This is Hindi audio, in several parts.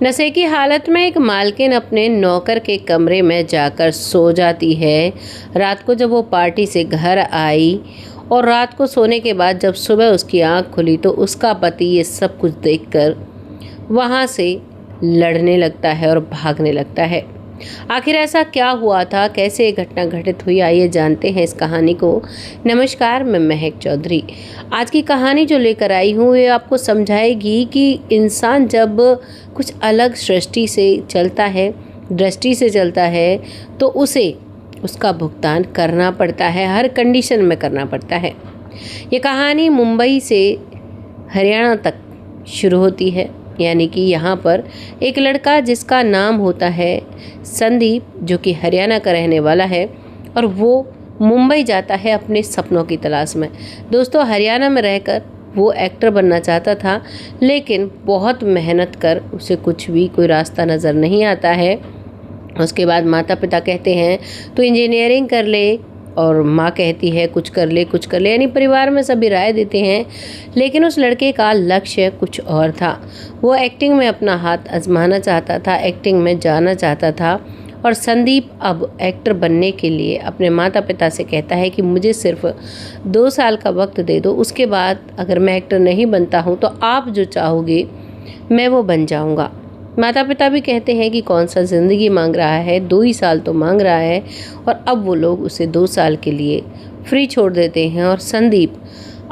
नशे की हालत में एक मालकिन अपने नौकर के कमरे में जाकर सो जाती है। रात को जब वो पार्टी से घर आई और रात को सोने के बाद जब सुबह उसकी आंख खुली तो उसका पति ये सब कुछ देखकर वहाँ से लड़ने लगता है और भागने लगता है। आखिर ऐसा क्या हुआ था, कैसे ये घटना घटित हुई, आइए जानते हैं इस कहानी को। नमस्कार, मैं महक चौधरी। आज की कहानी जो लेकर आई हूँ ये आपको समझाएगी कि इंसान जब कुछ अलग दृष्टि से चलता है तो उसे उसका भुगतान करना पड़ता है, हर कंडीशन में करना पड़ता है। ये कहानी मुंबई से हरियाणा तक शुरू होती है, यानी कि यहाँ पर एक लड़का जिसका नाम होता है संदीप, जो कि हरियाणा का रहने वाला है और वो मुंबई जाता है अपने सपनों की तलाश में। दोस्तों, हरियाणा में रहकर वो एक्टर बनना चाहता था, लेकिन बहुत मेहनत कर उसे कोई रास्ता नज़र नहीं आता है। उसके बाद माता पिता कहते हैं तो इंजीनियरिंग कर ले, और माँ कहती है कुछ कर ले, यानी परिवार में सभी राय देते हैं। लेकिन उस लड़के का लक्ष्य कुछ और था। वो एक्टिंग में अपना हाथ आजमाना चाहता था, एक्टिंग में जाना चाहता था। और संदीप अब एक्टर बनने के लिए अपने माता पिता से कहता है कि मुझे सिर्फ 2 साल का वक्त दे दो, उसके बाद अगर मैं एक्टर नहीं बनता हूँ तो आप जो चाहोगे मैं वो बन जाऊँगा। माता पिता भी कहते हैं कि कौन सा ज़िंदगी मांग रहा है, 2 ही साल तो मांग रहा है। और अब वो लोग उसे 2 साल के लिए फ्री छोड़ देते हैं। और संदीप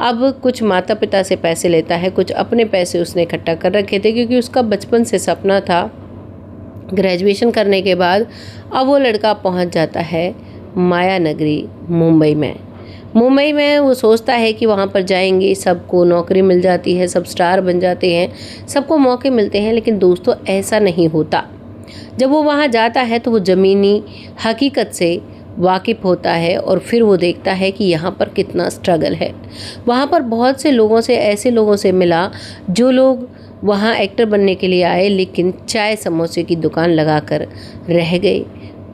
अब कुछ माता पिता से पैसे लेता है, कुछ अपने पैसे उसने इकट्ठा कर रखे थे, क्योंकि उसका बचपन से सपना था। ग्रेजुएशन करने के बाद अब वो लड़का पहुंच जाता है माया नगरी मुंबई में। वो सोचता है कि वहाँ पर जाएंगे सबको नौकरी मिल जाती है, सब स्टार बन जाते हैं, सबको मौके मिलते हैं। लेकिन दोस्तों, ऐसा नहीं होता। जब वो वहाँ जाता है तो वो ज़मीनी हकीकत से वाकिफ़ होता है और फिर वो देखता है कि यहाँ पर कितना स्ट्रगल है। वहाँ पर बहुत से ऐसे लोगों से मिला जो लोग वहाँ एक्टर बनने के लिए आए, लेकिन चाय समोसे की दुकान लगाकर रह गए।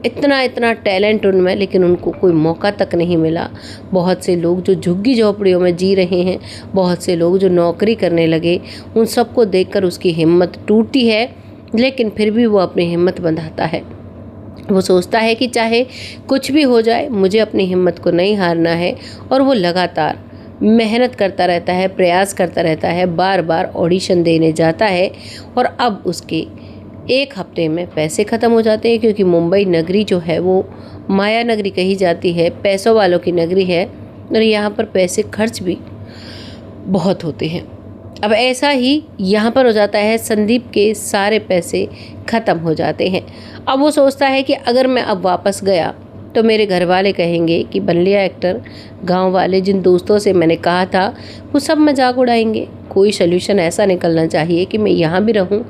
इतना टैलेंट उनमें, लेकिन उनको कोई मौका तक नहीं मिला। बहुत से लोग जो झुग्गी झोपड़ियों में जी रहे हैं, बहुत से लोग जो नौकरी करने लगे, उन सबको देखकर उसकी हिम्मत टूटी है। लेकिन फिर भी वो अपनी हिम्मत बंधाता है। वो सोचता है कि चाहे कुछ भी हो जाए, मुझे अपनी हिम्मत को नहीं हारना है। और वो लगातार मेहनत करता रहता है, प्रयास करता रहता है, बार बार ऑडिशन देने जाता है। और अब उसके 1 हफ्ते में पैसे ख़त्म हो जाते हैं, क्योंकि मुंबई नगरी जो है वो माया नगरी कही जाती है, पैसों वालों की नगरी है। और यहाँ पर पैसे खर्च भी बहुत होते हैं। अब ऐसा ही यहाँ पर हो जाता है, संदीप के सारे पैसे ख़त्म हो जाते हैं। अब वो सोचता है कि अगर मैं अब वापस गया तो मेरे घर वाले कहेंगे कि बन लिया एक्टर। गांव वाले, जिन दोस्तों से मैंने कहा था, वो सब मजाक उड़ाएंगे। कोई सल्यूशन ऐसा निकलना चाहिए कि मैं यहाँ भी रहूँ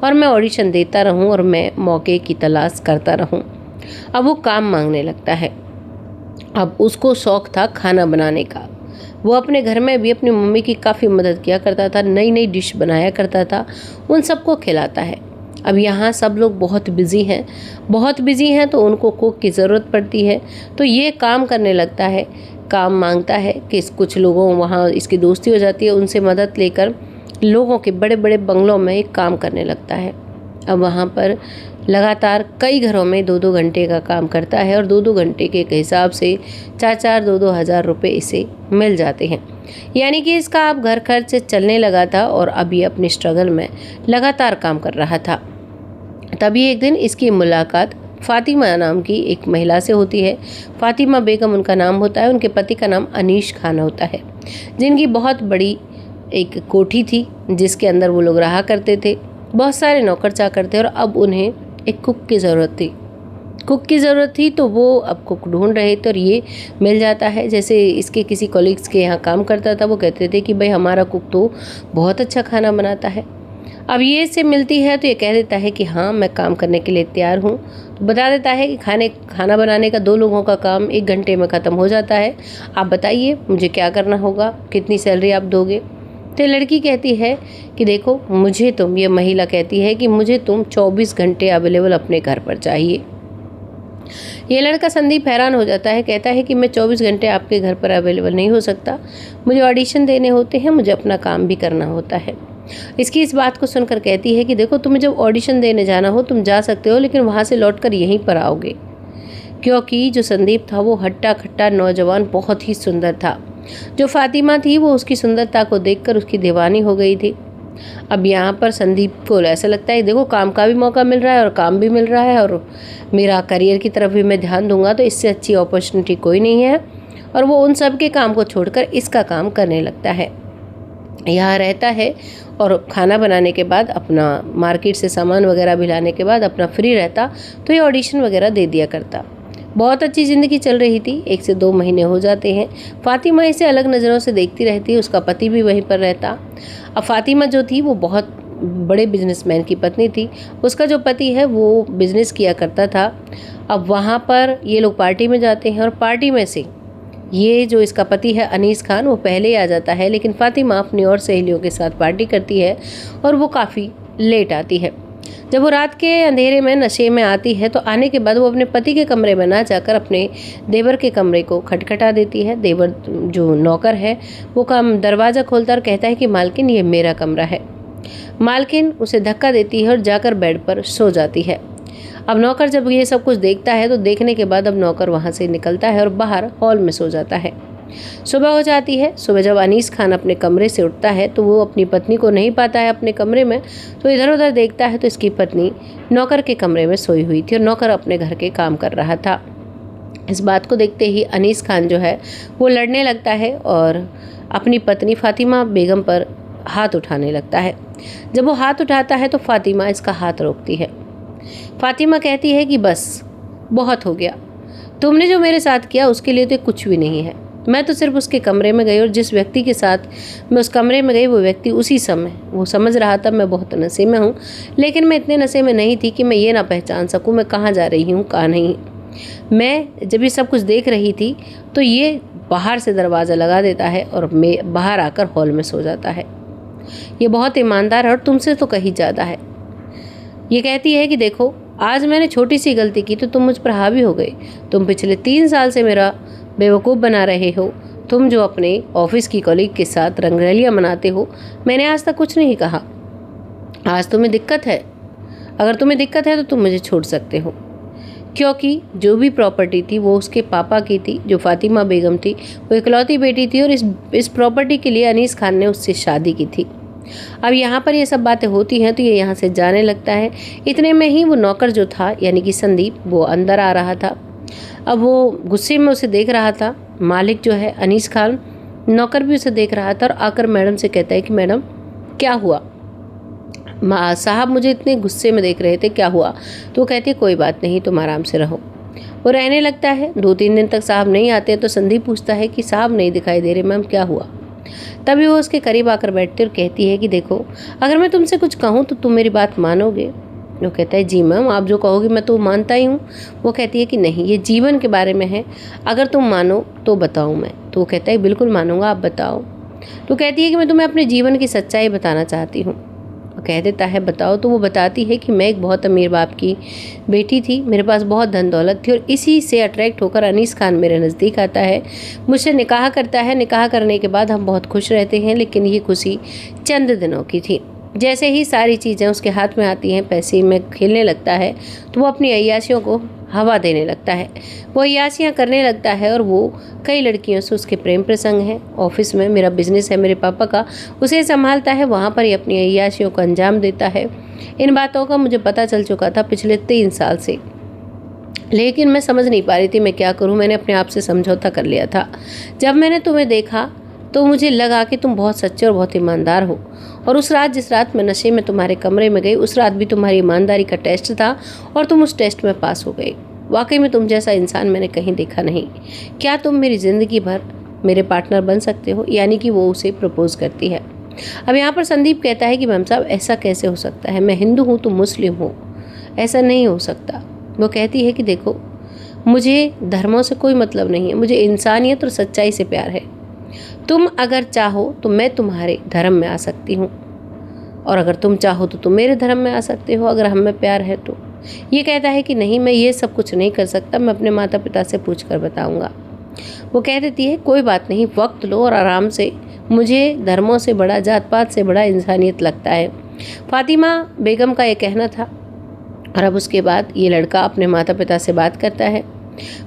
और मैं ऑडिशन देता रहूँ और मैं मौके की तलाश करता रहूँ। अब वो काम मांगने लगता है। अब उसको शौक़ था खाना बनाने का। वो अपने घर में भी अपनी मम्मी की काफ़ी मदद किया करता था, नई नई डिश बनाया करता था, उन सबको खिलाता है। अब यहाँ सब लोग बहुत बिज़ी हैं तो उनको कुक की ज़रूरत पड़ती है, तो ये काम करने लगता है, काम मांगता है कि कुछ लोगों वहाँ इसकी दोस्ती हो जाती है, उनसे मदद लेकर लोगों के बड़े बड़े बंगलों में एक काम करने लगता है। अब वहाँ पर लगातार कई घरों में 2-2 घंटे का काम करता है और 2-2 घंटे के हिसाब से 4-4 2-2 हज़ार रुपये इसे मिल जाते हैं। यानी कि इसका अब घर खर्च चलने लगा था और अब ये अपने स्ट्रगल में लगातार काम कर रहा था। तभी एक दिन इसकी मुलाकात फातिमा नाम की एक महिला से होती है। फातिमा बेगम उनका नाम होता है, उनके पति का नाम अनीश खान होता है, जिनकी बहुत बड़ी एक कोठी थी जिसके अंदर वो लोग रहा करते थे। बहुत सारे नौकर चाकर थे और अब उन्हें एक कुक की ज़रूरत थी तो वो अब कुक ढूंढ रहे थे और ये मिल जाता है। जैसे इसके किसी कॉलीग्स के यहाँ काम करता था, वो कहते थे कि भाई हमारा कुक तो बहुत अच्छा खाना बनाता है। अब ये इससे मिलती है तो ये कह देता है कि हाँ, मैं काम करने के लिए तैयार हूँ। तो बता देता है कि खाना बनाने का 2 लोगों का काम 1 घंटे में ख़त्म हो जाता है। आप बताइए मुझे क्या करना होगा, कितनी सैलरी आप दोगे। तो लड़की कहती है कि देखो, ये महिला कहती है कि मुझे तुम 24 घंटे अवेलेबल अपने घर पर चाहिए। ये लड़का संदीप हैरान हो जाता है, कहता है कि मैं 24 घंटे आपके घर पर अवेलेबल नहीं हो सकता, मुझे ऑडिशन देने होते हैं, मुझे अपना काम भी करना होता है। इसकी इस बात को सुनकर कहती है कि देखो, तुम्हें जब ऑडिशन देने जाना हो तुम जा सकते हो, लेकिन वहाँ से लौटकर यहीं पर आओगे। क्योंकि जो संदीप था वो हट्टा खट्टा नौजवान बहुत ही सुंदर था। जो फातिमा थी वो उसकी सुंदरता को देखकर उसकी दीवानी हो गई थी। अब यहाँ पर संदीप को ऐसा लगता है, देखो काम का भी मौका मिल रहा है और काम भी मिल रहा है और मेरा करियर की तरफ भी मैं ध्यान दूंगा, तो इससे अच्छी अपॉर्चुनिटी कोई नहीं है। और वो उन सब के काम को छोड़कर इसका काम करने लगता है। यहाँ रहता है और खाना बनाने के बाद, अपना मार्केट से सामान वगैरह भी लाने के बाद अपना फ्री रहता, तो ये ऑडिशन वगैरह दे दिया करता। बहुत अच्छी ज़िंदगी चल रही थी। 1 से 2 महीने हो जाते हैं। फातिमा इसे अलग नज़रों से देखती रहती है। उसका पति भी वहीं पर रहता। अब फातिमा जो थी वो बहुत बड़े बिजनेसमैन की पत्नी थी। उसका जो पति है वो बिजनेस किया करता था। अब वहाँ पर ये लोग पार्टी में जाते हैं और पार्टी में से ये जो इसका पति है अनीस खान, वो पहले ही आ जाता है, लेकिन फातिमा अपनी और सहेलियों के साथ पार्टी करती है और वो काफ़ी लेट आती है। जब वो रात के अंधेरे में नशे में आती है तो आने के बाद वो अपने पति के कमरे में ना जाकर अपने देवर के कमरे को खटखटा देती है। देवर जो नौकर है वो दरवाज़ा खोलता और कहता है कि मालकिन, ये मेरा कमरा है। मालकिन उसे धक्का देती है और जाकर बेड पर सो जाती है। अब नौकर जब ये सब कुछ देखता है तो देखने के बाद अब नौकर वहाँ से निकलता है और बाहर हॉल में सो जाता है। सुबह हो जाती है। सुबह जब अनीस खान अपने कमरे से उठता है तो वो अपनी पत्नी को नहीं पाता है अपने कमरे में, तो इधर उधर देखता है तो इसकी पत्नी नौकर के कमरे में सोई हुई थी और नौकर अपने घर के काम कर रहा था। इस बात को देखते ही अनीस खान जो है वो लड़ने लगता है और अपनी पत्नी फातिमा बेगम पर हाथ उठाने लगता है। जब वो हाथ उठाता है तो फातिमा इसका हाथ रोकती है। फातिमा कहती है कि बस बहुत हो गया, तुमने जो मेरे साथ किया उसके लिए तो कुछ भी नहीं है। मैं तो सिर्फ उसके कमरे में गई और जिस व्यक्ति के साथ मैं उस कमरे में गई वो व्यक्ति उसी समय वो समझ रहा था मैं बहुत नशे में हूँ, लेकिन मैं इतने नशे में नहीं थी कि मैं ये ना पहचान सकूँ मैं कहाँ जा रही हूँ कहाँ नहीं। मैं जब ये सब कुछ देख रही थी तो ये बाहर से दरवाज़ा लगा देता है और मैं बाहर आकर हॉल में सो जाता है। ये बहुत ईमानदार है और तुमसे तो कहीं ज़्यादा है। ये कहती है कि देखो, आज मैंने छोटी सी गलती की तो तुम मुझ पर हावी हो गए। तुम पिछले 3 साल से मेरा बेवकूफ़ बना रहे हो। तुम जो अपने ऑफिस की कलीग के साथ रंगरलियाँ मनाते हो, मैंने आज तक कुछ नहीं कहा। आज तुम्हें दिक्कत है, अगर तुम्हें दिक्कत है तो तुम मुझे छोड़ सकते हो, क्योंकि जो भी प्रॉपर्टी थी वो उसके पापा की थी। जो फातिमा बेगम थी वो इकलौती बेटी थी और इस प्रॉपर्टी के लिए अनीस खान ने उससे शादी की थी। अब यहाँ पर ये सब बातें होती हैं तो ये यहाँ से जाने लगता है। इतने में ही वो नौकर जो था यानी कि संदीप, वो अंदर आ रहा था। अब वो गुस्से में उसे देख रहा था। मालिक जो है अनीस खान, नौकर भी उसे देख रहा था और आकर मैडम से कहता है कि मैडम क्या हुआ, साहब मुझे इतने गुस्से में देख रहे थे, क्या हुआ? तो वो कहती है कोई बात नहीं, तुम आराम से रहो। वो रहने लगता है। 2-3 दिन तक साहब नहीं आते तो संदीप पूछता है कि साहब नहीं दिखाई दे रहे, मैम क्या हुआ? तभी वो उसके करीब आकर बैठती और कहती है कि देखो, अगर मैं तुमसे कुछ कहूँ तो तुम मेरी बात मानोगे? वो कहता है जी मैम, आप जो कहोगी मैं तो मानता ही हूँ। वो कहती है कि नहीं, ये जीवन के बारे में है, अगर तुम मानो तो बताऊँ मैं? तो वो कहता है बिल्कुल मानूंगा, आप बताओ। तो कहती है कि मैं तुम्हें अपने जीवन की सच्चाई बताना चाहती हूँ। वो कह देता है बताओ। तो वो बताती है कि मैं एक बहुत अमीर बाप की बेटी थी, मेरे पास बहुत धन दौलत थी और इसी से अट्रैक्ट होकर अनीस खान मेरे नज़दीक आता है, मुझसे निकाह करता है। निकाह करने के बाद हम बहुत खुश रहते हैं, लेकिन ये खुशी चंद दिनों की थी। जैसे ही सारी चीज़ें उसके हाथ में आती हैं, पैसे में खेलने लगता है, तो वो अपनी अय्याशियों को हवा देने लगता है। वो अय्याशियाँ करने लगता है और वो कई लड़कियों से उसके प्रेम प्रसंग हैं। ऑफिस में मेरा बिजनेस है मेरे पापा का, उसे संभालता है, वहाँ पर ही अपनी अय्याशियों को अंजाम देता है। इन बातों का मुझे पता चल चुका था पिछले 3 साल से, लेकिन मैं समझ नहीं पा रही थी मैं क्या करूँ। मैंने अपने आप से समझौता कर लिया था। जब मैंने तुम्हें देखा तो मुझे लगा कि तुम बहुत सच्चे और बहुत ईमानदार हो, और उस रात जिस रात मैं नशे में तुम्हारे कमरे में गई, उस रात भी तुम्हारी ईमानदारी का टेस्ट था और तुम उस टेस्ट में पास हो गए। वाकई में तुम जैसा इंसान मैंने कहीं देखा नहीं। क्या तुम मेरी ज़िंदगी भर मेरे पार्टनर बन सकते हो? यानी कि वो उसे प्रपोज करती है। अब यहाँ पर संदीप कहता है कि मैम साहब ऐसा कैसे हो सकता है, मैं हिंदू हूँ, तुम मुस्लिम हो, ऐसा नहीं हो सकता। वो कहती है कि देखो, मुझे धर्मों से कोई मतलब नहीं है, मुझे इंसानियत और सच्चाई से प्यार है। तुम अगर चाहो तो मैं तुम्हारे धर्म में आ सकती हूँ, और अगर तुम चाहो तो तुम मेरे धर्म में आ सकते हो, अगर हम में प्यार है तो। ये कहता है कि नहीं, मैं ये सब कुछ नहीं कर सकता, मैं अपने माता पिता से पूछ कर बताऊँगा। वो कह देती है कोई बात नहीं, वक्त लो और आराम से, मुझे धर्मों से बड़ा, जात पात से बड़ा इंसानियत लगता है। फातिमा बेगम का ये कहना था। और अब उसके बाद ये लड़का अपने माता पिता से बात करता है।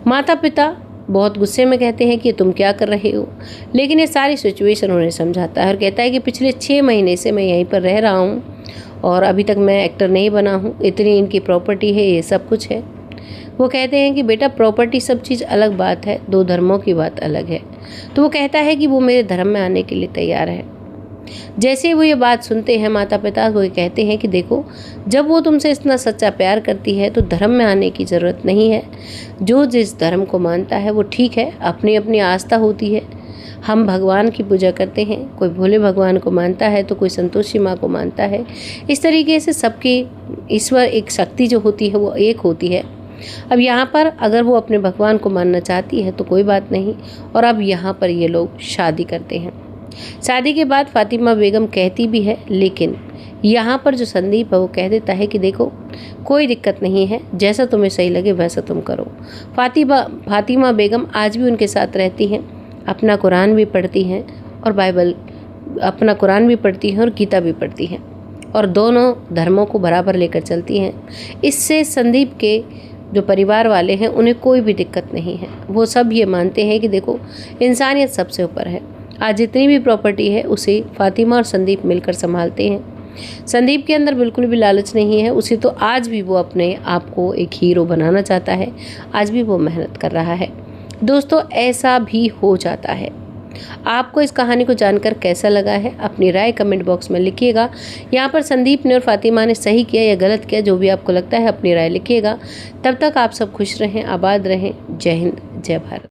माता पिता बहुत गुस्से में कहते हैं कि तुम क्या कर रहे हो, लेकिन ये सारी सिचुएशन उन्हें समझाता है और कहता है कि पिछले 6 महीने से मैं यहीं पर रह रहा हूँ और अभी तक मैं एक्टर नहीं बना हूँ, इतनी इनकी प्रॉपर्टी है, ये सब कुछ है। वो कहते हैं कि बेटा प्रॉपर्टी सब चीज़ अलग बात है, 2 धर्मों की बात अलग है। तो वो कहता है कि वो मेरे धर्म में आने के लिए तैयार है। जैसे वो ये बात सुनते हैं माता पिता, वो ये कहते हैं कि देखो, जब वो तुमसे इतना सच्चा प्यार करती है तो धर्म में आने की ज़रूरत नहीं है। जो जिस धर्म को मानता है वो ठीक है, अपनी अपनी आस्था होती है। हम भगवान की पूजा करते हैं, कोई भोले भगवान को मानता है तो कोई संतोषी माँ को मानता है। इस तरीके से सबकी ईश्वर एक शक्ति जो होती है वो एक होती है। अब यहाँ पर अगर वो अपने भगवान को मानना चाहती है तो कोई बात नहीं। और अब यहाँ पर ये लोग शादी करते हैं। शादी के बाद फातिमा बेगम कहती भी है, लेकिन यहाँ पर जो संदीप है वो कह देता है कि देखो कोई दिक्कत नहीं है, जैसा तुम्हें सही लगे वैसा तुम करो। फातिमा बेगम आज भी उनके साथ रहती हैं, अपना कुरान भी पढ़ती हैं और अपना कुरान भी पढ़ती हैं और गीता भी पढ़ती हैं और दोनों धर्मों को बराबर लेकर चलती हैं। इससे संदीप के जो परिवार वाले हैं उन्हें कोई भी दिक्कत नहीं है। वो सब ये मानते हैं कि देखो इंसानियत सबसे ऊपर है। आज जितनी भी प्रॉपर्टी है उसे फातिमा और संदीप मिलकर संभालते हैं। संदीप के अंदर बिल्कुल भी लालच नहीं है, उसे तो आज भी वो अपने आप को एक हीरो बनाना चाहता है, आज भी वो मेहनत कर रहा है। दोस्तों ऐसा भी हो जाता है। आपको इस कहानी को जानकर कैसा लगा है, अपनी राय कमेंट बॉक्स में लिखिएगा। यहाँ पर संदीप ने और फातिमा ने सही किया या गलत किया, जो भी आपको लगता है अपनी राय लिखिएगा। तब तक आप सब खुश रहें, आबाद रहें। जय हिंद, जय भारत।